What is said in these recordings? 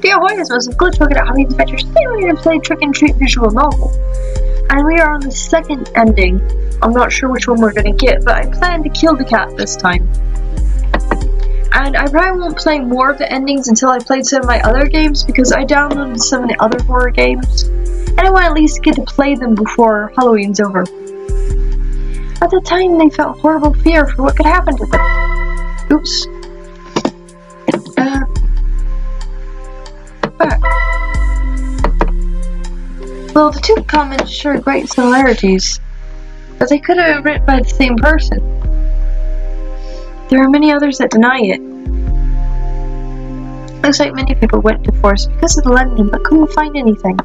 The Ahoyas must have glitched looking at Honey's Adventures. They were going to play Trick and Treat visual novel. And we are on the second ending. I'm not sure which one we're going to get, but I plan to kill the cat this time. And I probably won't play more of the endings until I played some of my other games, because I downloaded some of the other horror games. And I want to at least get to play them before Halloween's over. At the time, they felt horrible fear for what could happen to them. Oops. Back. Well, the two comments share great similarities, but they could have been written by the same person. There are many others that deny it. Looks like many people went to Forest because of the legend, but couldn't find anything.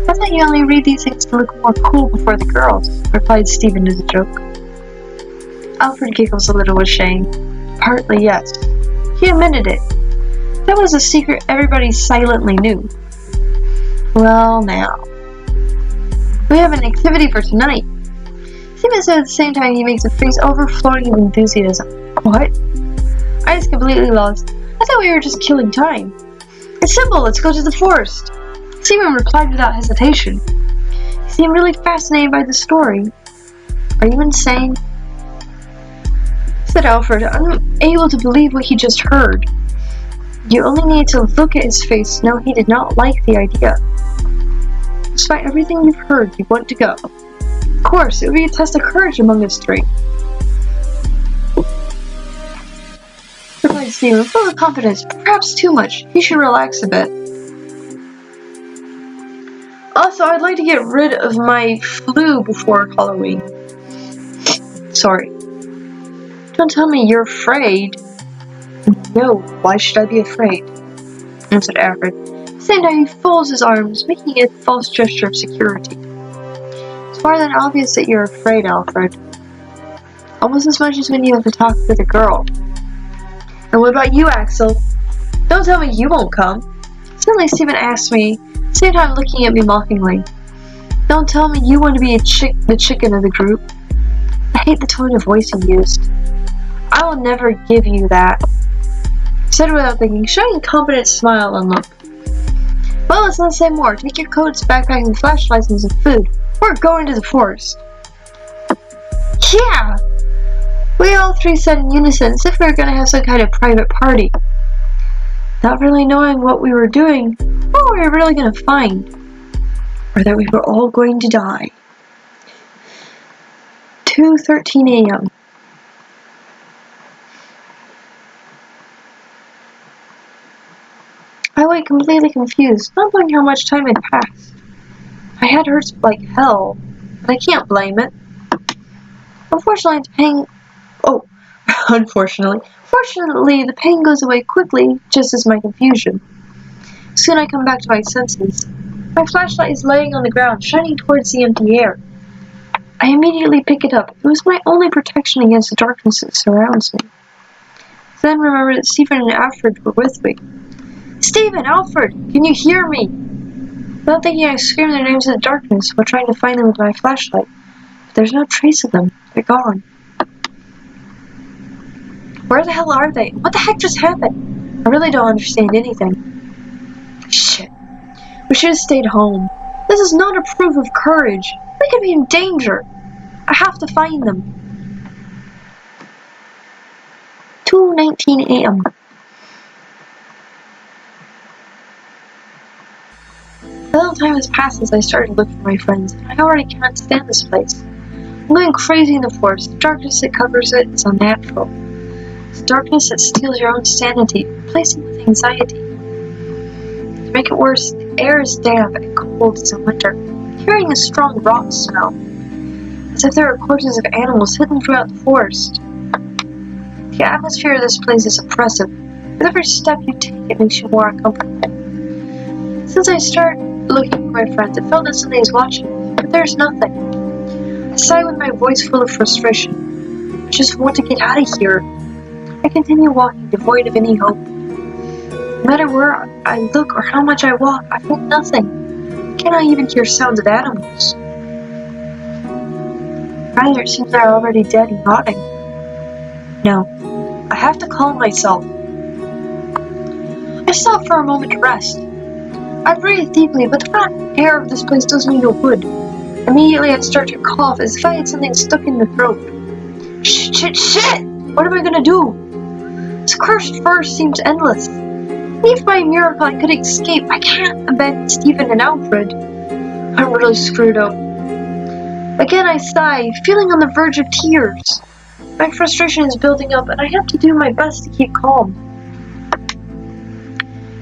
I thought you only read these things to look more cool before the girls, replied Stephen as a joke. Alfred giggles a little ashamed. Partly, yes. He admitted it. That was a secret everybody silently knew. Well, now. We have an activity for tonight. Stephen said at the same time he makes a face overflowing with enthusiasm. What? I was completely lost. I thought we were just killing time. It's simple, let's go to the forest. Stephen replied without hesitation. He seemed really fascinated by the story. Are you insane? Said Alfred, unable to believe what he just heard. You only need to look at his face to know he did not like the idea. Despite everything you've heard, you want to go. Of course, it would be a test of courage among us three. Replied Stephen, full of confidence, perhaps too much. He should relax a bit. Also, I'd like to get rid of my flu before Halloween. Sorry. Don't tell me you're afraid. No, why should I be afraid? Answered Alfred. At the same time, he folds his arms, making a false gesture of security. It's more than obvious that you're afraid, Alfred. Almost as much as when you have to talk with a girl. And what about you, Axel? Don't tell me you won't come. Suddenly Stephen asked me, at the same time looking at me mockingly. Don't tell me you want to be the chicken of the group. I hate the tone of voice he used. I will never give you that. Said without thinking, showing a confident smile on lip. Well, let's not say more. Take your coats, backpacks, and flashlights and some food. We're going to the forest. Yeah! We all three said in unison, as if we were going to have some kind of private party. Not really knowing what we were doing, what we were really going to find. Or that we were all going to die. 2:13 a.m. I went completely confused, not knowing how much time had passed. My head hurts like hell, but I can't blame it. Fortunately, the pain goes away quickly, just as my confusion. Soon I come back to my senses. My flashlight is laying on the ground, shining towards the empty air. I immediately pick it up. It was my only protection against the darkness that surrounds me. Then remember that Stephen and Alfred were with me. Stephen! Alfred! Can you hear me? Without thinking, I screamed their names in the darkness while trying to find them with my flashlight. But there's no trace of them. They're gone. Where the hell are they? What the heck just happened? I really don't understand anything. Shit. We should have stayed home. This is not a proof of courage. We could be in danger. I have to find them. 2:19 a.m. A little time has passed since I started to look for my friends, and I already can't stand this place. I'm going crazy in the forest. The darkness that covers it is unnatural. It's darkness that steals your own sanity, replacing it with anxiety. To make it worse, the air is damp and cold as in winter, carrying a strong rot smell, as if there are corpses of animals hidden throughout the forest. The atmosphere of this place is oppressive. With every step you take, it makes you more uncomfortable. Since I started looking for my friends, it felt that something is watching me, but there's nothing. I sigh with my voice full of frustration. I just want to get out of here. I continue walking, devoid of any hope. No matter where I look or how much I walk, I find nothing. I cannot even hear sounds of animals. Rather, it seems they're already dead and rotting. No, I have to calm myself. I stopped for a moment to rest. I breathed deeply, but the hot air of this place does me no good. Immediately I start to cough as if I had something stuck in the throat. Shit! What am I gonna do? This cursed forest seems endless. If by a miracle I could escape, I can't abandon Stephen and Alfred. I'm really screwed up. Again I sigh, feeling on the verge of tears. My frustration is building up, and I have to do my best to keep calm.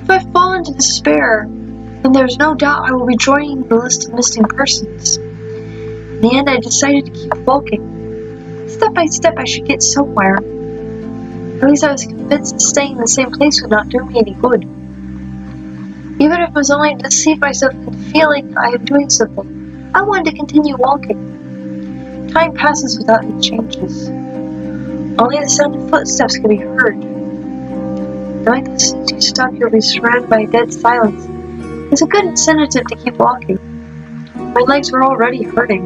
If I fall into despair, then there's no doubt I will be joining the list of missing persons. In the end, I decided to keep walking. Step by step, I should get somewhere. At least I was convinced that staying in the same place would not do me any good. Even if it was only to deceive myself into feeling I am doing something, I wanted to continue walking. Time passes without any changes. Only the sound of footsteps can be heard. Knowing that as soon as you stop, you'll be surrounded by a dead silence is a good incentive to keep walking. My legs were already hurting.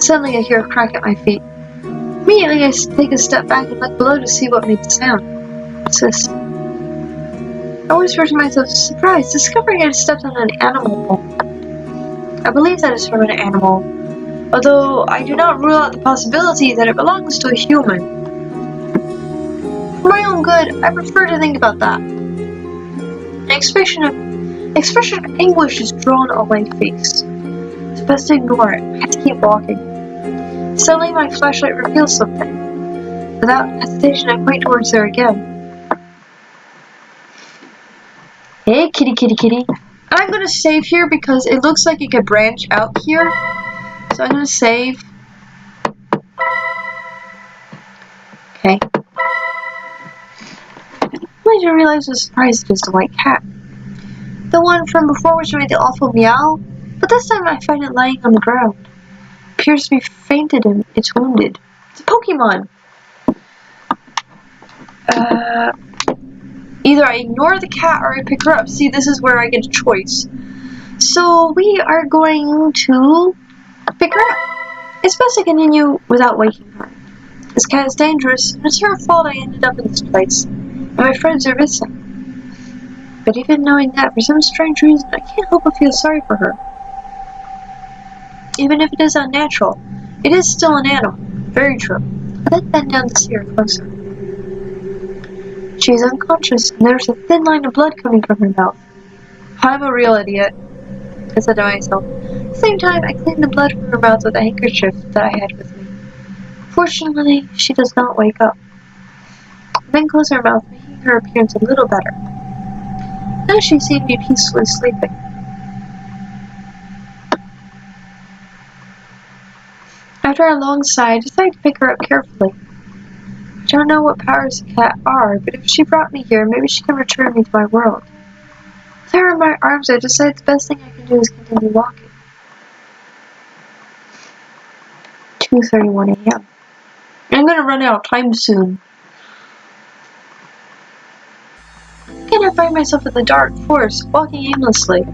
Suddenly I hear a crack at my feet. Immediately I take a step back and look below to see what made the sound. What's this? I whisper to myself, surprised, discovering I had stepped on an animal bone. I believe that is from an animal, although I do not rule out the possibility that it belongs to a human. For my own good, I prefer to think about that. An expression of anguish is drawn on my face. It's best to ignore it. I have to keep walking. Suddenly my flashlight reveals something. Without hesitation, I point towards her again. Hey, kitty, kitty, kitty. I'm gonna save here because it looks like it could branch out here. So I'm gonna save. Okay. I didn't realize I was surprised it was the white cat. The one from before which made the awful meow, but this time I find it lying on the ground. It appears to be fainted and it's wounded. It's a Pokemon! Either I ignore the cat or I pick her up. See, this is where I get a choice. So we are going to pick her up. It's best to continue without waking her. This cat is dangerous, and it's her fault I ended up in this place, and my friends are missing. But even knowing that, for some strange reason, I can't help but feel sorry for her. Even if it is unnatural, it is still an animal. Very true. I then bend down to see her closer. She is unconscious, and there's a thin line of blood coming from her mouth. I'm a real idiot, I said to myself. At the same time, I cleaned the blood from her mouth with a handkerchief that I had with me. Fortunately, she does not wake up. I then close her mouth, making her appearance a little better. Now she seemed to be peacefully sleeping. After a long sigh, I decided to pick her up carefully. I don't know what powers the cat are, but if she brought me here, maybe she can return me to my world. With her in my arms, I decided the best thing I can do is continue walking. 2:31 a.m. I'm gonna run out of time soon. Again, I find myself in the dark forest, walking aimlessly.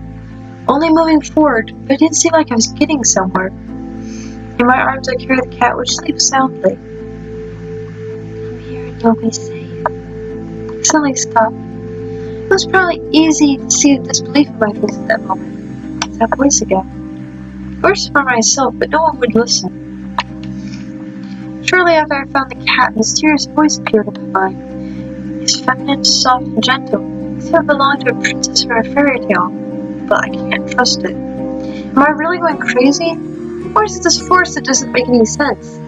Only moving forward, but it didn't seem like I was getting somewhere. In my arms, I carry the cat, which sleeps soundly. Come here and you'll be safe. I suddenly stopped. It was probably easy to see the disbelief in my face at that moment. It's that voice again. I wished for myself, but no one would listen. Shortly after I found the cat, a mysterious voice appeared in my mind. It's feminine, soft, and gentle, as if it belonged to a princess from a fairy tale, but I can't trust it. Am I really going crazy? Or is it this force that doesn't make any sense?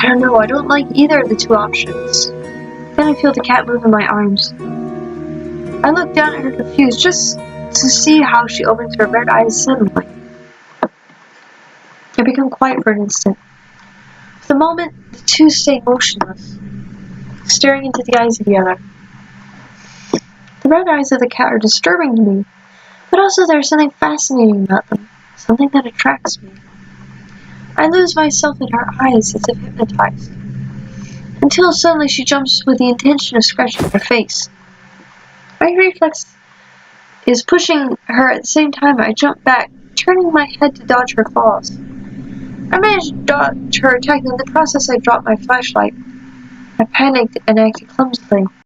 I don't know, I don't like either of the two options. Then I feel the cat move in my arms. I look down at her confused, just to see how she opens her red eyes suddenly. I become quiet for an instant. For the moment, the two stay motionless, staring into the eyes of the other. The red eyes of the cat are disturbing to me, but also there's something fascinating about them, something that attracts me. I lose myself in her eyes as if hypnotized, until suddenly she jumps with the intention of scratching her face. My reflex is pushing her at the same time I jump back, turning my head to dodge her falls. I managed to dodge her attack, and in the process I dropped my flashlight. I panicked and acted clumsily.